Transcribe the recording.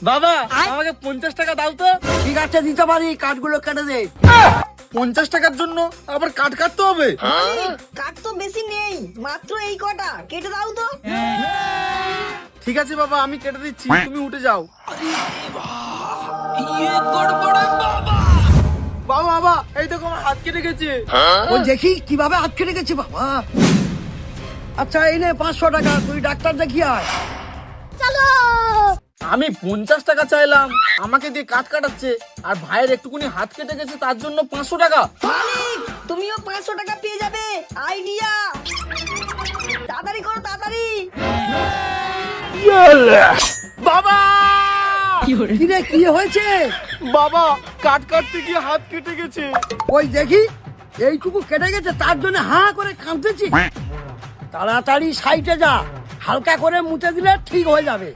বাবা আমাকে 50 টাকা দাও তো। ঠিক আছে দিতে পারি, কাঠগুলো কেটে দে। 50 টাকার জন্য আবার কাট কাটতে হবে? কাঠ তো বেশি নেই, মাত্র এই কটা, কেটে দাও তো। ঠিক আছে বাবা, আমি কেটে দিচ্ছি, তুমি উঠে যাও। বাবা বাবা, এই দেখো আমার হাত কেটে গেছে। ওই দেখি কিভাবে হাত কেটে গেছে বাবা। আচ্ছা এই নে 500 টাকা, তুই ডাক্তার দেখিয়ে আয়। আমি 50 টাকা চাইলাম, আমাকে দিয়ে কাট কাটাচ্ছে, আর ভাইয়ের একটুকুনি হাত কেটে গেছে তার জন্য 500 টাকা। মালিক, তুমিও 500 টাকা পেয়ে যাবে। আইডিয়া, তাড়াতাড়ি করো তাড়াতাড়ি। বাবা কিরে কি হয়েছে? বাবা কাট কাটতে গিয়ে হাত কেটে গেছে। ওই দেখি এইটুকু কেটে গেছে, তার জন্য হাঁ করে কাঁদতেছি। তাড়াতাড়ি সাইডে যা, হালকা করে মুছে দিলে ঠিক হয়ে যাবে।